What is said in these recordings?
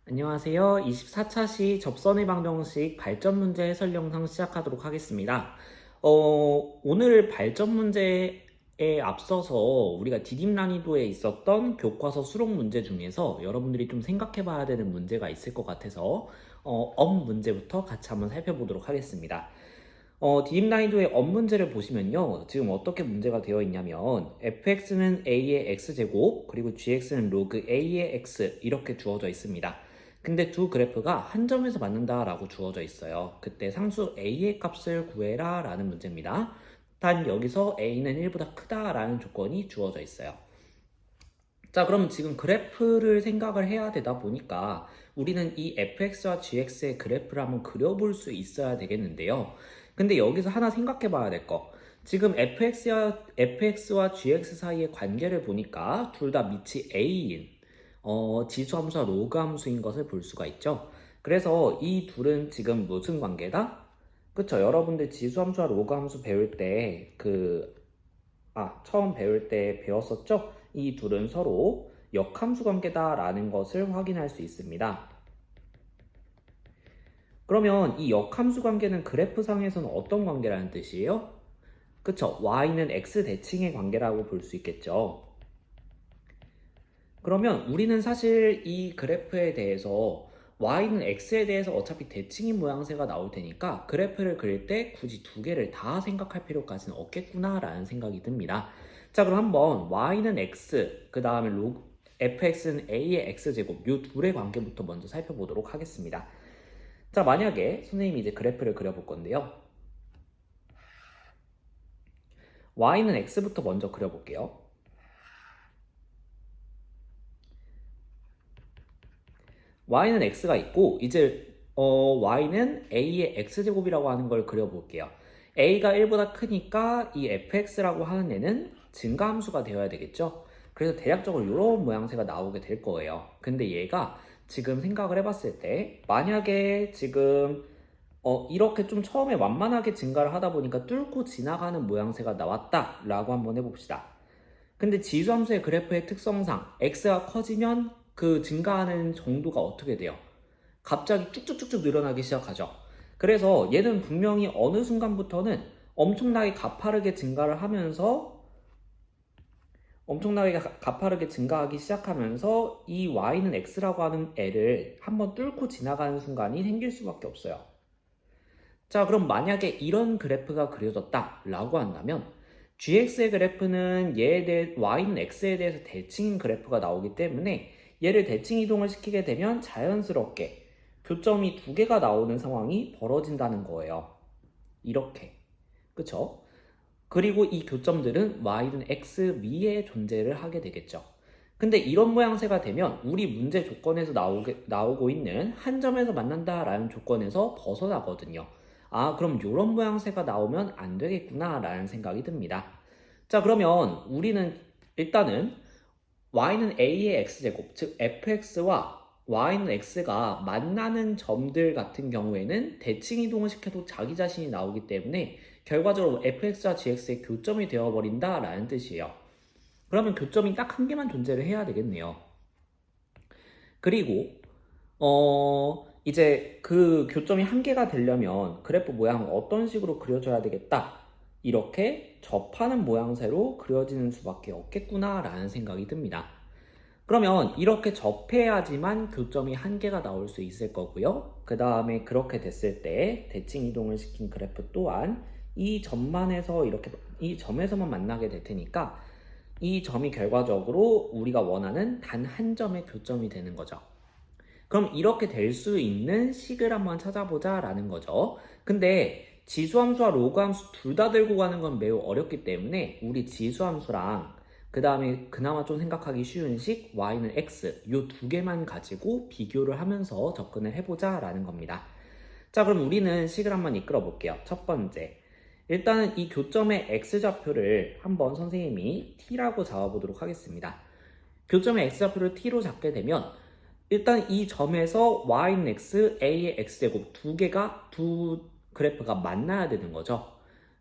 안녕하세요. 24차 시 접선의 방정식 발전 문제 해설 영상 시작하도록 하겠습니다. 오늘 발전 문제에 앞서서 우리가 디딤 난이도에 있었던 교과서 수록 문제 중에서 여러분들이 좀 생각해 봐야 되는 문제가 있을 것 같아서 업 문제부터 같이 한번 살펴보도록 하겠습니다. 디딤 난이도의 업 문제를 보시면요. 지금 어떻게 문제가 되어 있냐면 fx는 a의 x제곱 그리고 gx는 로그 a의 x 이렇게 주어져 있습니다. 근데 두 그래프가 한 점에서 맞는다라고 주어져 있어요. 그때 상수 a의 값을 구해라 라는 문제입니다. 단 여기서 a는 1보다 크다라는 조건이 주어져 있어요. 자, 그럼 지금 그래프를 생각을 해야 되다 보니까 우리는 이 fx와 gx의 그래프를 한번 그려볼 수 있어야 되겠는데요. 근데 여기서 하나 생각해 봐야 될 거. 지금 fx와 gx 사이의 관계를 보니까 둘 다 밑이 a인 지수함수와 로그 함수인 것을 볼 수가 있죠. 그래서 이 둘은 지금 무슨 관계다? 그쵸? 여러분들 지수함수와 로그 함수 배울 때 처음 배울 때 배웠었죠? 이 둘은 서로 역함수 관계다라는 것을 확인할 수 있습니다. 그러면 이 역함수 관계는 그래프상에서는 어떤 관계라는 뜻이에요? 그쵸? y는 x 대칭의 관계라고 볼 수 있겠죠. 그러면 우리는 사실 이 그래프에 대해서 y는 x에 대해서 어차피 대칭인 모양새가 나올 테니까 그래프를 그릴 때 굳이 두 개를 다 생각할 필요까지는 없겠구나 라는 생각이 듭니다. 자, 그럼 한번 y는 x, 그 다음에 fx는 a의 x제곱 이 둘의 관계부터 먼저 살펴보도록 하겠습니다. 자, 만약에 선생님이 이제 그래프를 그려볼 건데요. y는 x부터 먼저 그려볼게요. y는 x가 있고 이제 y는 a의 x제곱이라고 하는 걸 그려볼게요. a가 1보다 크니까 이 fx라고 하는 애는 증가함수가 되어야 되겠죠. 그래서 대략적으로 이런 모양새가 나오게 될 거예요. 근데 얘가 지금 생각을 해봤을 때 만약에 지금 이렇게 좀 처음에 완만하게 증가를 하다 보니까 뚫고 지나가는 모양새가 나왔다 라고 한번 해봅시다. 근데 지수함수의 그래프의 특성상 x가 커지면 그 증가하는 정도가 어떻게 돼요? 갑자기 쭉쭉쭉쭉 늘어나기 시작하죠. 그래서 얘는 분명히 어느 순간부터는 엄청나게 가파르게 증가를 하면서 엄청나게 가파르게 증가하기 시작하면서 이 y는 x라고 하는 애를 한번 뚫고 지나가는 순간이 생길 수밖에 없어요. 자, 그럼 만약에 이런 그래프가 그려졌다 라고 한다면 gx의 그래프는 y는 x에 대해서 대칭인 그래프가 나오기 때문에 얘를 대칭 이동을 시키게 되면 자연스럽게 교점이 두 개가 나오는 상황이 벌어진다는 거예요. 이렇게. 그쵸? 그리고 이 교점들은 y는 x 위에 존재를 하게 되겠죠. 근데 이런 모양새가 되면 우리 문제 조건에서 나오고 있는 한 점에서 만난다라는 조건에서 벗어나거든요. 그럼 이런 모양새가 나오면 안 되겠구나 라는 생각이 듭니다. 자, 그러면 우리는 일단은 y는 a의 x제곱, 즉 fx와 y는 x가 만나는 점들 같은 경우에는 대칭 이동을 시켜도 자기 자신이 나오기 때문에 결과적으로 fx와 gx의 교점이 되어버린다 라는 뜻이에요. 그러면 교점이 딱 한 개만 존재를 해야 되겠네요. 그리고 이제 그 교점이 한 개가 되려면 그래프 모양을 어떤 식으로 그려줘야 되겠다. 이렇게 접하는 모양새로 그려지는 수밖에 없겠구나 라는 생각이 듭니다. 그러면 이렇게 접해야지만 교점이 한 개가 나올 수 있을 거고요. 그 다음에 그렇게 됐을 때 대칭 이동을 시킨 그래프 또한 이 점만에서 이렇게 이 점에서만 만나게 될 테니까 이 점이 결과적으로 우리가 원하는 단 한 점의 교점이 되는 거죠. 그럼 이렇게 될 수 있는 식을 한번 찾아보자 라는 거죠. 근데 지수함수와 로그함수 둘 다 들고 가는 건 매우 어렵기 때문에 우리 지수함수랑 그 다음에 그나마 좀 생각하기 쉬운 식 y는 x 이 두 개만 가지고 비교를 하면서 접근을 해보자 라는 겁니다. 자, 그럼 우리는 식을 한번 이끌어 볼게요. 첫 번째, 일단은 이 교점의 x좌표를 한번 선생님이 t라고 잡아보도록 하겠습니다. 교점의 x좌표를 t로 잡게 되면 일단 이 점에서 y는 x, a의 x제곱 두 그래프가 만나야 되는 거죠.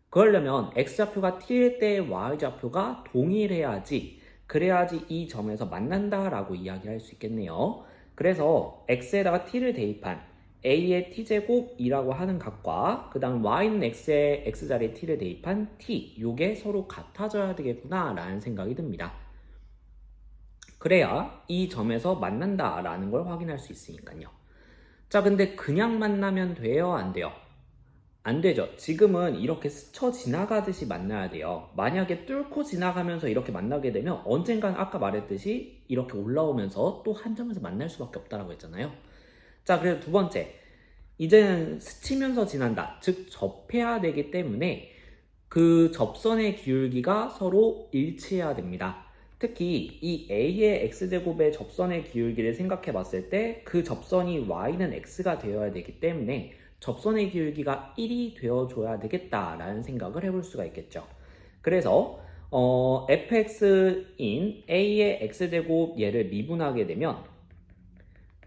그러려면 x좌표가 t일 때 y좌표가 동일해야지 그래야지 이 점에서 만난다라고 이야기할 수 있겠네요. 그래서 x에다가 t를 대입한 a의 t제곱이라고 하는 값과 그 다음 y는 x에 x자리에 t를 대입한 t, 요게 서로 같아져야 되겠구나 라는 생각이 듭니다. 그래야 이 점에서 만난다 라는 걸 확인할 수 있으니까요. 자, 근데 그냥 만나면 돼요? 안 돼요? 안 되죠. 지금은 이렇게 스쳐 지나가듯이 만나야 돼요. 만약에 뚫고 지나가면서 이렇게 만나게 되면 언젠간 아까 말했듯이 이렇게 올라오면서 또 한 점에서 만날 수밖에 없다라고 했잖아요. 자, 그래서 두 번째. 이제는 스치면서 지난다. 즉, 접해야 되기 때문에 그 접선의 기울기가 서로 일치해야 됩니다. 특히 이 a의 x제곱의 접선의 기울기를 생각해 봤을 때 그 접선이 y는 x가 되어야 되기 때문에 접선의 기울기가 1이 되어줘야 되겠다라는 생각을 해볼 수가 있겠죠. 그래서 fx인 a의 x제곱 얘를 미분하게 되면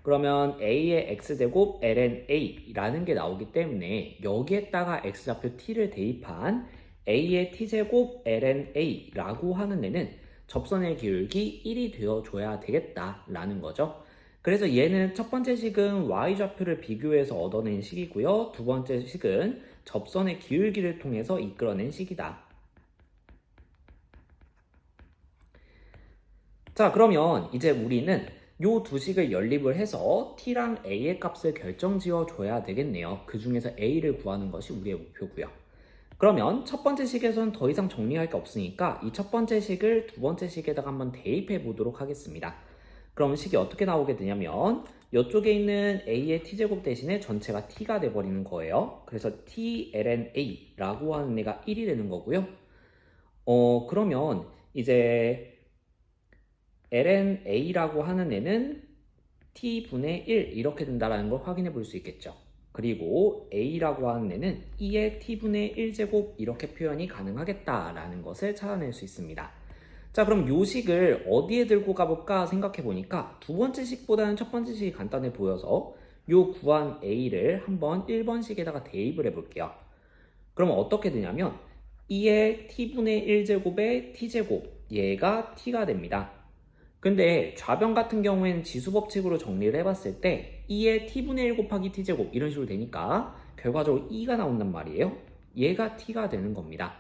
그러면 a의 x제곱 ln a라는 게 나오기 때문에 여기에다가 x좌표 t를 대입한 a의 t제곱 ln a라고 하는 애는 접선의 기울기 1이 되어줘야 되겠다라는 거죠. 그래서 얘는 첫 번째 식은 y좌표를 비교해서 얻어낸 식이고요. 두 번째 식은 접선의 기울기를 통해서 이끌어낸 식이다. 자, 그러면 이제 우리는 요 두 식을 연립을 해서 t랑 a의 값을 결정지어 줘야 되겠네요. 그 중에서 a를 구하는 것이 우리의 목표고요. 그러면 첫 번째 식에서는 더 이상 정리할 게 없으니까 이 첫 번째 식을 두 번째 식에다가 한번 대입해 보도록 하겠습니다. 그럼 식이 어떻게 나오게 되냐면 이쪽에 있는 a의 t제곱 대신에 전체가 t가 돼버리는 거예요. 그래서 t ln a라고 하는 애가 1이 되는 거고요. 그러면 이제 ln a라고 하는 애는 t분의 1 이렇게 된다는 걸 확인해 볼 수 있겠죠. 그리고 a라고 하는 애는 2의 t분의 1제곱 이렇게 표현이 가능하겠다라는 것을 찾아낼 수 있습니다. 자, 그럼 요 식을 어디에 들고 가볼까 생각해 보니까 두 번째 식보다는 첫 번째 식이 간단해 보여서 요 구한 a를 한번 1번식에다가 대입을 해 볼게요. 그러면 어떻게 되냐면 2의 t분의 1제곱의 t제곱 얘가 t가 됩니다. 근데 좌변 같은 경우에는 지수법칙으로 정리를 해봤을 때 2의 t분의 1 곱하기 t제곱 이런 식으로 되니까 결과적으로 2가 나온단 말이에요. 얘가 t가 되는 겁니다.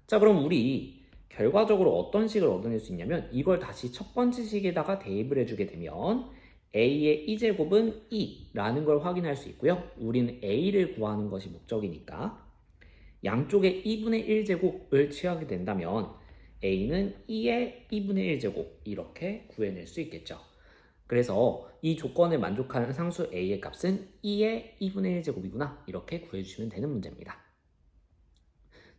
자, 그럼 우리 결과적으로 어떤 식을 얻어낼 수 있냐면 이걸 다시 첫 번째 식에다가 대입을 해주게 되면 a의 2제곱은 2라는 걸 확인할 수 있고요. 우리는 a를 구하는 것이 목적이니까 양쪽에 2분의 1제곱을 취하게 된다면 a는 2의 2분의 1제곱 이렇게 구해낼 수 있겠죠. 그래서 이 조건을 만족하는 상수 a의 값은 2의 2분의 1제곱이구나 이렇게 구해주시면 되는 문제입니다.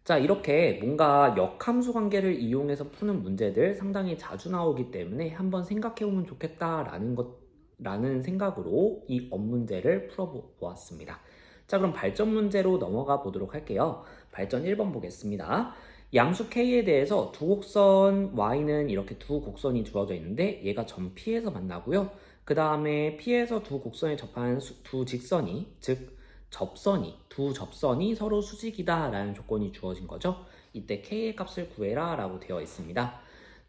자, 이렇게 뭔가 역함수 관계를 이용해서 푸는 문제들 상당히 자주 나오기 때문에 한번 생각해보면 좋겠다라는 생각으로 이 업문제를 풀어보았습니다. 자, 그럼 발전 문제로 넘어가 보도록 할게요. 발전 1번 보겠습니다. 양수 K에 대해서 두 곡선 Y는 이렇게 두 곡선이 주어져 있는데 얘가 점 P에서 만나고요. 그 다음에 P에서 두 곡선에 접하는 두 직선이, 즉 두 접선이 서로 수직이다 라는 조건이 주어진 거죠. 이때 K의 값을 구해라 라고 되어 있습니다.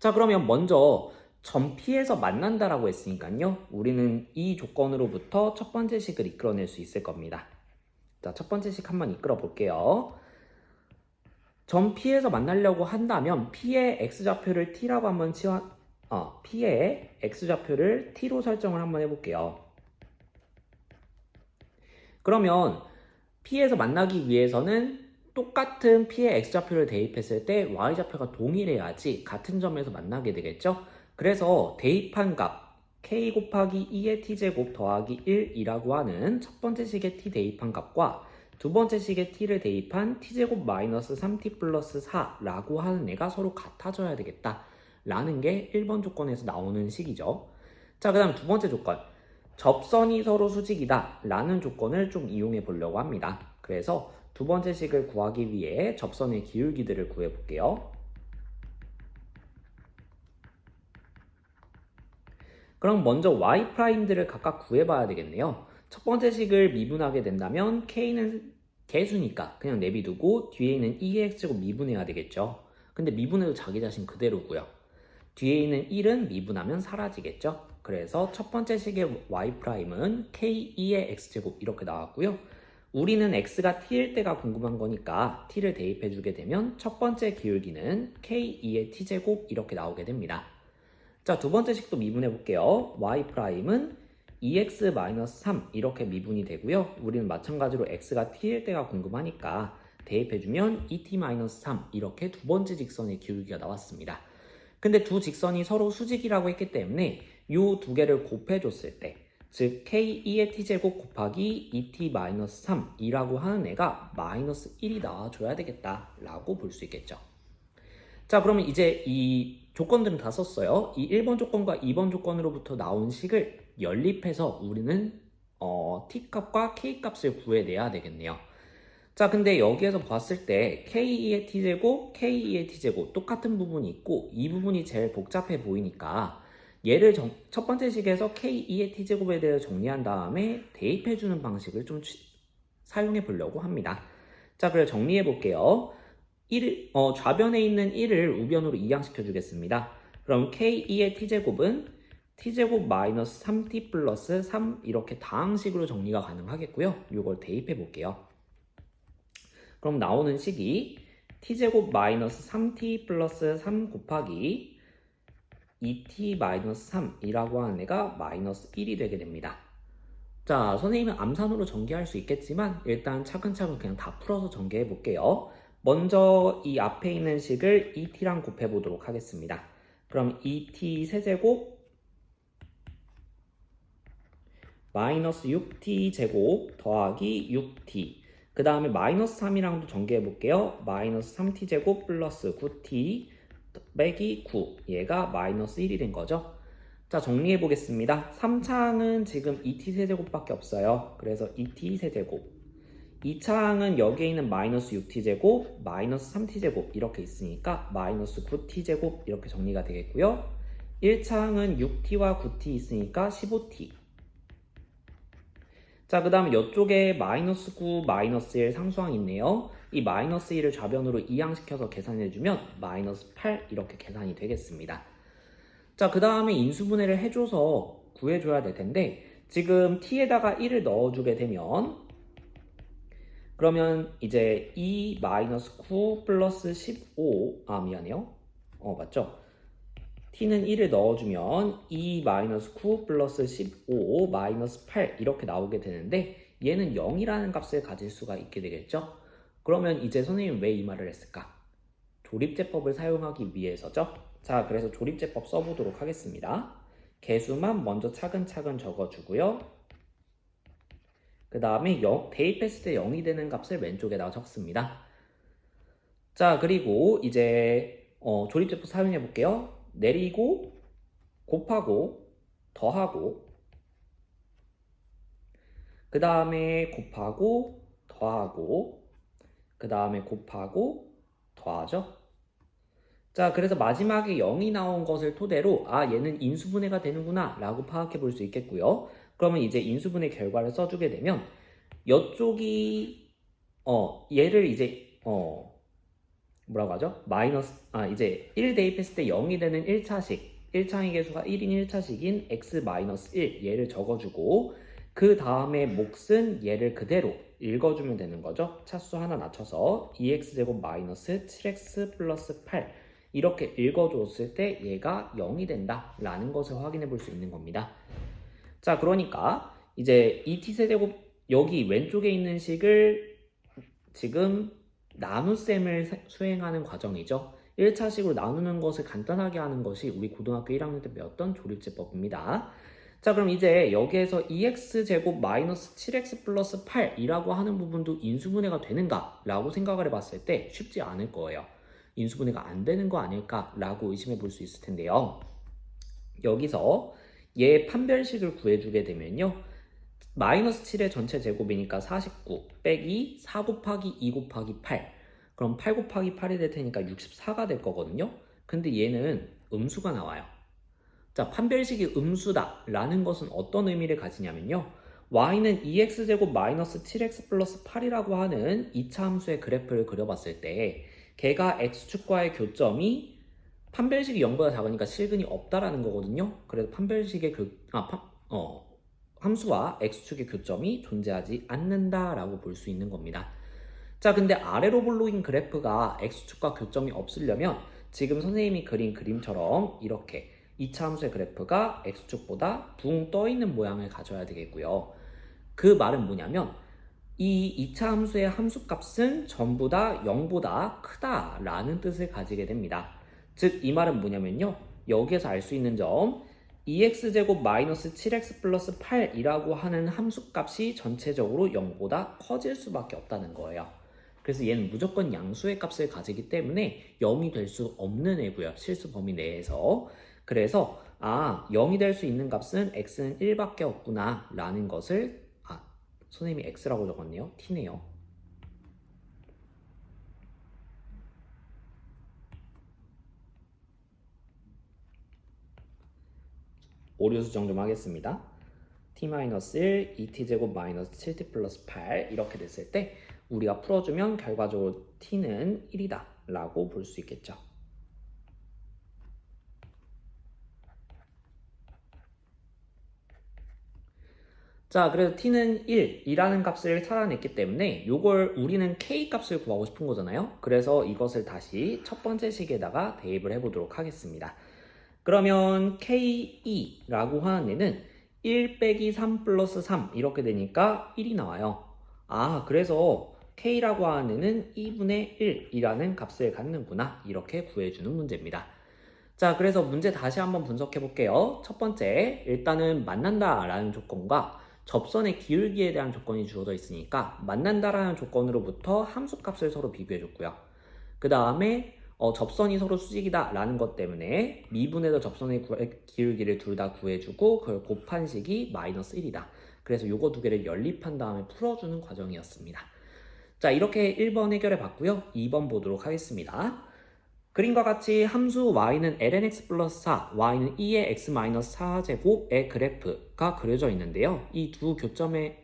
자, 그러면 먼저 점 P에서 만난다 라고 했으니까요. 우리는 이 조건으로부터 첫 번째 식을 이끌어낼 수 있을 겁니다. 자, 첫 번째 식 한번 이끌어 볼게요. 점 P에서 만나려고 한다면 P의 x좌표를 t라고 한번 P의 x좌표를 t로 설정을 한번 해볼게요. 그러면 P에서 만나기 위해서는 똑같은 P의 x좌표를 대입했을 때 y좌표가 동일해야지 같은 점에서 만나게 되겠죠. 그래서 대입한 값 k 곱하기 2의 t제곱 더하기 1이라고 하는 첫 번째 식의 t 대입한 값과 두 번째 식의 t를 대입한 t제곱 마이너스 3t 플러스 4라고 하는 애가 서로 같아져야 되겠다 라는 게 1번 조건에서 나오는 식이죠. 자, 그 다음 두 번째 조건, 접선이 서로 수직이다 라는 조건을 좀 이용해 보려고 합니다. 그래서 두 번째 식을 구하기 위해 접선의 기울기들을 구해 볼게요. 그럼 먼저 y'들을 각각 구해봐야 되겠네요. 첫 번째 식을 미분하게 된다면 k는 개수니까 그냥 내비두고 뒤에 있는 2x제곱 미분해야 되겠죠. 근데 미분해도 자기 자신 그대로고요. 뒤에 있는 1은 미분하면 사라지겠죠. 그래서 첫 번째 식의 y'은 k2의 x제곱 이렇게 나왔고요. 우리는 x가 t일 때가 궁금한 거니까 t를 대입해 주게 되면 첫 번째 기울기는 k2의 t제곱 이렇게 나오게 됩니다. 자, 두 번째 식도 미분해 볼게요. y'은 2x-3 이렇게 미분이 되고요. 우리는 마찬가지로 x가 t일 때가 궁금하니까 대입해주면 2t-3 이렇게 두 번째 직선의 기울기가 나왔습니다. 근데 두 직선이 서로 수직이라고 했기 때문에 이 두 개를 곱해줬을 때, 즉 k2의 t제곱 곱하기 2t-3이라고 하는 애가 마이너스 1이 나와줘야 되겠다라고 볼 수 있겠죠. 자, 그러면 이제 이 조건들은 다 썼어요. 이 1번 조건과 2번 조건으로부터 나온 식을 연립해서 우리는 t값과 k값을 구해내야 되겠네요. 자, 근데 여기에서 봤을 때 k2의 t제곱, k2의 t제곱 똑같은 부분이 있고 이 부분이 제일 복잡해 보이니까 얘를 첫 번째 식에서 k2의 t제곱에 대해 정리한 다음에 대입해주는 방식을 좀 사용해 보려고 합니다. 자, 그래서 정리해 볼게요. 좌변에 있는 1을 우변으로 이항시켜 주겠습니다. 그럼 k2의 t제곱은 t제곱 마이너스 3t 플러스 3 이렇게 다항식으로 정리가 가능하겠고요. 이걸 대입해 볼게요. 그럼 나오는 식이 t제곱 마이너스 3t 플러스 3 곱하기 2t 마이너스 3이라고 하는 애가 마이너스 1이 되게 됩니다. 자, 선생님은 암산으로 전개할 수 있겠지만 일단 차근차근 그냥 다 풀어서 전개해 볼게요. 먼저 이 앞에 있는 식을 2t랑 곱해 보도록 하겠습니다. 그럼 2t 세제곱 마이너스 6t 제곱 더하기 6t 그 다음에 마이너스 3이랑도 전개해 볼게요. 마이너스 3t 제곱 플러스 9t 빼기 9 얘가 마이너스 1이 된 거죠. 자, 정리해 보겠습니다. 3차항은 지금 2t 세제곱밖에 없어요. 그래서 2t 세제곱 2차항은 여기에 있는 마이너스 6t 제곱 마이너스 3t 제곱 이렇게 있으니까 마이너스 9t 제곱 이렇게 정리가 되겠고요. 1차항은 6t와 9t 있으니까 15t. 자, 그 다음에 이쪽에 마이너스 9, 마이너스 1 상수항이 있네요. 이 마이너스 1을 좌변으로 이항시켜서 계산해주면 마이너스 8 이렇게 계산이 되겠습니다. 자, 그 다음에 인수분해를 해줘서 구해줘야 될 텐데 지금 t에다가 1을 넣어주게 되면 그러면 이제 2 마이너스 9 플러스 15 미안해요. 맞죠? t는 1을 넣어주면 2 마이너스 9 플러스 15 마이너스 8 이렇게 나오게 되는데 얘는 0이라는 값을 가질 수가 있게 되겠죠? 그러면 이제 선생님은 왜 이 말을 했을까? 조립제법을 사용하기 위해서죠? 자, 그래서 조립제법 써보도록 하겠습니다. 개수만 먼저 차근차근 적어주고요. 그 다음에 대입했을 때 0이 되는 값을 왼쪽에다가 적습니다. 자, 그리고 이제 조립제법 사용해 볼게요. 내리고 곱하고 더하고 그 다음에 곱하고 더하고 그 다음에 곱하고 더하죠. 자, 그래서 마지막에 0이 나온 것을 토대로 얘는 인수분해가 되는구나 라고 파악해 볼 수 있겠고요. 그러면 이제 인수분해 결과를 써주게 되면 이쪽이 얘를 이제 뭐라고 하죠? 이제 1 대입했을 때 0이 되는 1차식 1차항의 개수가 1인 1차식인 x-1 얘를 적어주고 그 다음에 몫은 얘를 그대로 읽어주면 되는 거죠. 차수 하나 낮춰서 2x제곱 마이너스 7x 플러스 8 이렇게 읽어줬을 때 얘가 0이 된다 라는 것을 확인해 볼 수 있는 겁니다. 자, 그러니까 이제 2t 세제곱 여기 왼쪽에 있는 식을 지금 나눗셈을 수행하는 과정이죠. 1차식으로 나누는 것을 간단하게 하는 것이 우리 고등학교 1학년 때 배웠던 조립제법입니다. 자, 그럼 이제 여기에서 2x제곱 마이너스 7x 플러스 8이라고 하는 부분도 인수분해가 되는가? 라고 생각을 해봤을 때 쉽지 않을 거예요. 인수분해가 안 되는 거 아닐까? 라고 의심해 볼 수 있을 텐데요. 여기서 얘 판별식을 구해주게 되면요. 마이너스 7의 전체 제곱이니까 49 빼기 4 곱하기 2 곱하기 8 그럼 8 곱하기 8이 될 테니까 64가 될 거거든요. 근데 얘는 음수가 나와요. 자, 판별식이 음수다 라는 것은 어떤 의미를 가지냐면요. y는 2x제곱 마이너스 7x 플러스 8이라고 하는 2차 함수의 그래프를 그려봤을 때 걔가 x축과의 교점이 판별식이 0보다 작으니까 실근이 없다라는 거거든요. 그래서 판별식의 함수와 x축의 교점이 존재하지 않는다라고 볼 수 있는 겁니다. 자, 근데 아래로 볼록인 그래프가 x축과 교점이 없으려면 지금 선생님이 그린 그림처럼 이렇게 2차 함수의 그래프가 x축보다 붕 떠 있는 모양을 가져야 되겠고요. 그 말은 뭐냐면 이 2차 함수의 함수값은 전부 다 0보다 크다라는 뜻을 가지게 됩니다. 즉, 이 말은 뭐냐면요. 여기에서 알 수 있는 점 2x제곱 마이너스 7x 플러스 8이라고 하는 함수값이 전체적으로 0보다 커질 수밖에 없다는 거예요. 그래서 얘는 무조건 양수의 값을 가지기 때문에 0이 될 수 없는 애고요. 실수 범위 내에서. 그래서 0이 될 수 있는 값은 x는 1밖에 없구나 라는 것을 선생님이 x라고 적었네요. t네요. 오류 수정 좀 하겠습니다. t-1, 2t제곱 마이너스 7t 플러스 8 이렇게 됐을 때 우리가 풀어주면 결과적으로 t는 1이다 라고 볼 수 있겠죠. 자, 그래서 t는 1이라는 값을 찾아냈기 때문에 이걸 우리는 k 값을 구하고 싶은 거잖아요. 그래서 이것을 다시 첫 번째 식에다가 대입을 해보도록 하겠습니다. 그러면 k2라고 하는 애는 1 빼기 3 플러스 3 이렇게 되니까 1이 나와요. 그래서 k라고 하는 애는 2분의 1이라는 값을 갖는구나 이렇게 구해주는 문제입니다. 자, 그래서 문제 다시 한번 분석해 볼게요. 첫 번째, 일단은 만난다라는 조건과 접선의 기울기에 대한 조건이 주어져 있으니까 만난다라는 조건으로부터 함수값을 서로 비교해 줬고요. 그 다음에 접선이 서로 수직이다 라는 것 때문에 미분에서 접선의 기울기를 둘 다 구해주고 그걸 곱한 식이 마이너스 1이다. 그래서 요거 두 개를 연립한 다음에 풀어주는 과정이었습니다. 자, 이렇게 1번 해결해 봤고요. 2번 보도록 하겠습니다. 그림과 같이 함수 y는 lnx 플러스 4, y는 2의 x-4제곱의 그래프가 그려져 있는데요. 이 두 교점의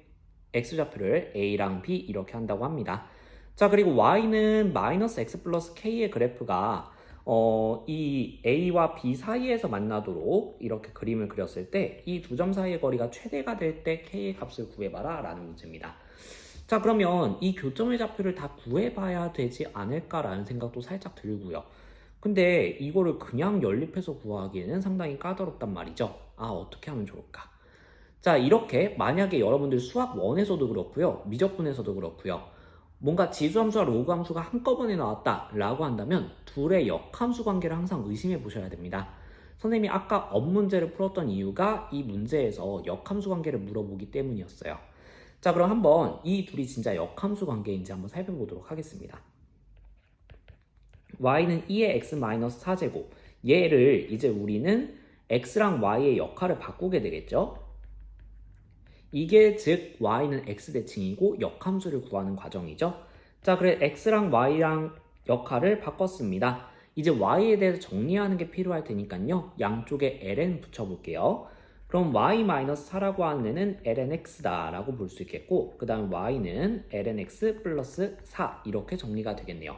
x좌표를 a랑 b 이렇게 한다고 합니다. 자, 그리고 y는 마이너스 x 플러스 k의 그래프가 이 a와 b 사이에서 만나도록 이렇게 그림을 그렸을 때 이 두 점 사이의 거리가 최대가 될 때 k의 값을 구해봐라 라는 문제입니다. 자, 그러면 이 교점의 좌표를 다 구해봐야 되지 않을까라는 생각도 살짝 들고요. 근데 이거를 그냥 연립해서 구하기에는 상당히 까다롭단 말이죠. 어떻게 하면 좋을까? 자, 이렇게 만약에 여러분들 수학 1에서도 그렇고요. 미적분에서도 그렇고요. 뭔가 지수함수와 로그함수가 한꺼번에 나왔다 라고 한다면 둘의 역함수 관계를 항상 의심해 보셔야 됩니다. 선생님이 아까 업 문제를 풀었던 이유가 이 문제에서 역함수 관계를 물어보기 때문이었어요. 자, 그럼 한번 이 둘이 진짜 역함수 관계인지 한번 살펴보도록 하겠습니다. y는 2의 x-4제곱 얘를 이제 우리는 x랑 y의 역할을 바꾸게 되겠죠. 이게 즉 y는 x대칭이고 역함수를 구하는 과정이죠. 자, 그래 x랑 y랑 역할을 바꿨습니다. 이제 y에 대해서 정리하는 게 필요할 테니까요. 양쪽에 ln 붙여볼게요. 그럼 y-4라고 하는 애는 lnx다 라고 볼 수 있겠고 그 다음 y는 lnx 플러스 4 이렇게 정리가 되겠네요.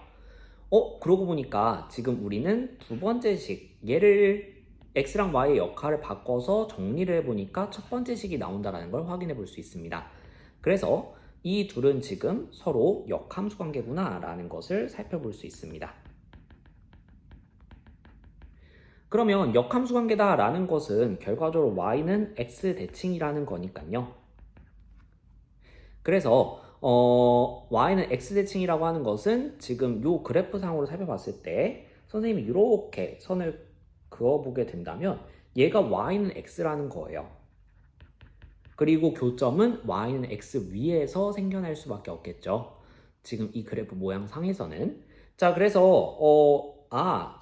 그러고 보니까 지금 우리는 두 번째 식 얘를 x랑 y의 역할을 바꿔서 정리를 해보니까 첫 번째 식이 나온다는 걸 확인해 볼 수 있습니다. 그래서 이 둘은 지금 서로 역함수 관계구나 라는 것을 살펴볼 수 있습니다. 그러면 역함수 관계다 라는 것은 결과적으로 y는 x대칭이라는 거니까요. 그래서 y는 x대칭이라고 하는 것은 지금 이 그래프상으로 살펴봤을 때 선생님이 이렇게 선을 그어보게 된다면 얘가 y는 x라는 거예요. 그리고 교점은 y는 x 위에서 생겨날 수밖에 없겠죠. 지금 이 그래프 모양상에서는. 자, 그래서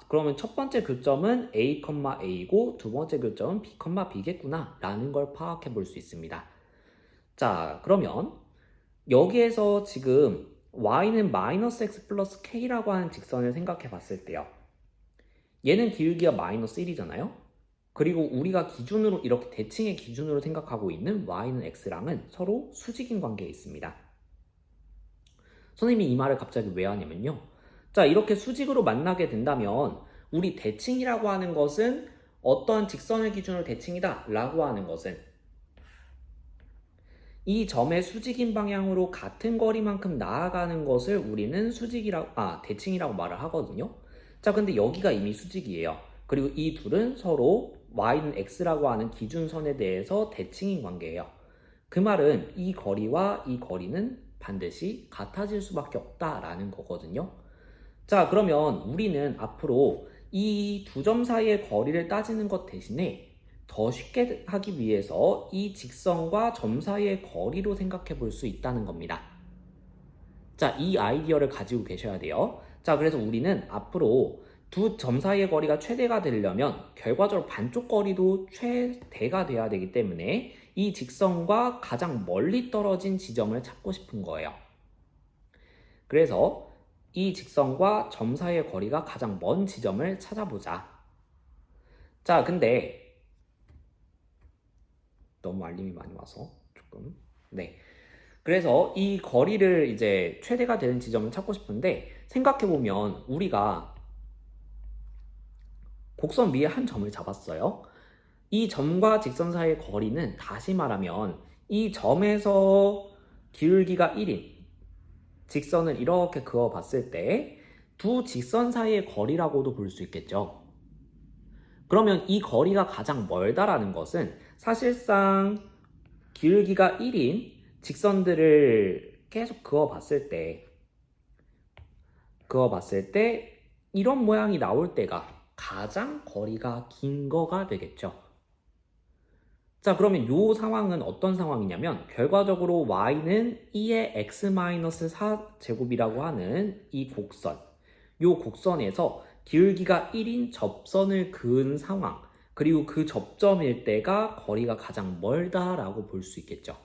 그러면 첫 번째 교점은 a, a고 두 번째 교점은 b, b겠구나 라는 걸 파악해 볼 수 있습니다. 자, 그러면 여기에서 지금 y는 마이너스 x 플러스 k라고 하는 직선을 생각해 봤을 때요. 얘는 기울기가 마이너스 1이잖아요. 그리고 우리가 기준으로 이렇게 대칭의 기준으로 생각하고 있는 y는 x랑은 서로 수직인 관계에 있습니다. 선생님이 이 말을 갑자기 왜 하냐면요. 자, 이렇게 수직으로 만나게 된다면 우리 대칭이라고 하는 것은 어떤 직선을 기준으로 대칭이다 라고 하는 것은 이 점의 수직인 방향으로 같은 거리만큼 나아가는 것을 우리는 대칭이라고 말을 하거든요. 자, 근데 여기가 이미 수직이에요. 그리고 이 둘은 서로 y는 x라고 하는 기준선에 대해서 대칭인 관계예요. 그 말은 이 거리와 이 거리는 반드시 같아질 수밖에 없다라는 거거든요. 자, 그러면 우리는 앞으로 이 두 점 사이의 거리를 따지는 것 대신에 더 쉽게 하기 위해서 이 직선과 점 사이의 거리로 생각해 볼 수 있다는 겁니다. 자, 이 아이디어를 가지고 계셔야 돼요. 자, 그래서 우리는 앞으로 두 점 사이의 거리가 최대가 되려면 결과적으로 반쪽 거리도 최대가 돼야 되기 때문에 이 직선과 가장 멀리 떨어진 지점을 찾고 싶은 거예요. 그래서 이 직선과 점 사이의 거리가 가장 먼 지점을 찾아보자. 자, 근데 너무 알림이 많이 와서 조금 그래서 이 거리를 이제 최대가 되는 지점을 찾고 싶은데 생각해보면 우리가 곡선 위에 한 점을 잡았어요. 이 점과 직선 사이의 거리는 다시 말하면 이 점에서 기울기가 1인 직선을 이렇게 그어봤을 때 두 직선 사이의 거리라고도 볼 수 있겠죠. 그러면 이 거리가 가장 멀다라는 것은 사실상 기울기가 1인 직선들을 계속 그어봤을 때 이런 모양이 나올 때가 가장 거리가 긴 거가 되겠죠. 자, 그러면 이 상황은 어떤 상황이냐면 결과적으로 y는 2의 x-4제곱이라고 하는 이 곡선에서 기울기가 1인 접선을 그은 상황, 그리고 그 접점일 때가 거리가 가장 멀다라고 볼 수 있겠죠.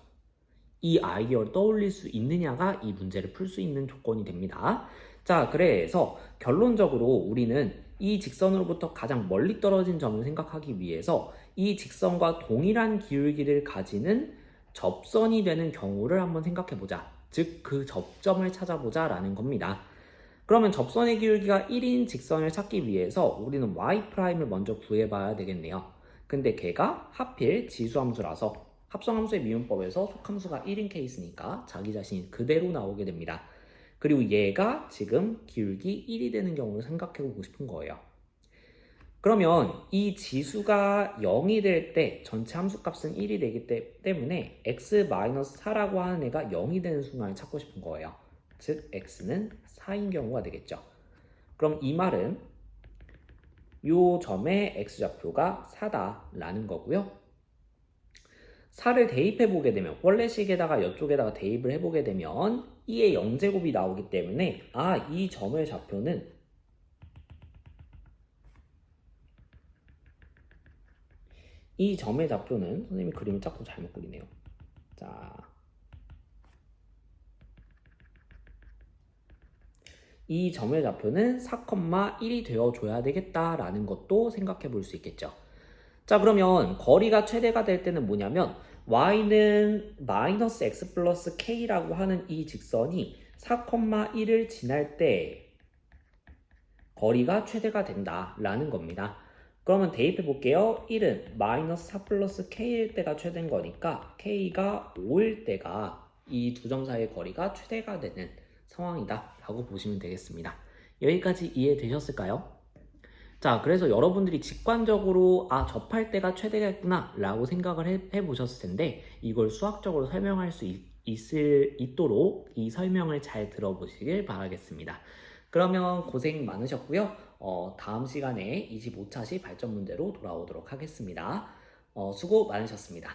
이 아이디어를 떠올릴 수 있느냐가 이 문제를 풀 수 있는 조건이 됩니다. 자, 그래서 결론적으로 우리는 이 직선으로부터 가장 멀리 떨어진 점을 생각하기 위해서 이 직선과 동일한 기울기를 가지는 접선이 되는 경우를 한번 생각해보자. 즉, 그 접점을 찾아보자 라는 겁니다. 그러면 접선의 기울기가 1인 직선을 찾기 위해서 우리는 y'을 먼저 구해봐야 되겠네요. 근데 걔가 하필 지수함수라서 합성함수의 미분법에서 속함수가 1인 케이스니까 자기 자신 그대로 나오게 됩니다. 그리고 얘가 지금 기울기 1이 되는 경우를 생각해보고 싶은 거예요. 그러면 이 지수가 0이 될 때 전체 함수값은 1이 되기 때문에 x-4라고 하는 애가 0이 되는 순간을 찾고 싶은 거예요. 즉 x는 4인 경우가 되겠죠. 그럼 이 말은 이 점의 x좌표가 4다라는 거고요. 4를 대입해 보게 되면 원래식에다가 이쪽에다가 대입을 해보게 되면 2의 0제곱이 나오기 때문에 이 점의 좌표는 선생님이 그림을 자꾸 잘못 그리네요. 자, 이 점의 좌표는 4,1이 되어줘야 되겠다라는 것도 생각해 볼 수 있겠죠. 자, 그러면 거리가 최대가 될 때는 뭐냐면 y는 -x 플러스 k라고 하는 이 직선이 4,1을 지날 때 거리가 최대가 된다라는 겁니다. 그러면 대입해 볼게요. 1은 -4 플러스 k일 때가 최대인 거니까 k가 5일 때가 이 두 점 사이의 거리가 최대가 되는 상황이다 라고 보시면 되겠습니다. 여기까지 이해되셨을까요? 자, 그래서 여러분들이 직관적으로 접할 때가 최대겠구나 라고 생각을 해보셨을 텐데 이걸 수학적으로 설명할 수 있도록 이 설명을 잘 들어보시길 바라겠습니다. 그러면 고생 많으셨고요. 다음 시간에 25차시 발전 문제로 돌아오도록 하겠습니다. 수고 많으셨습니다.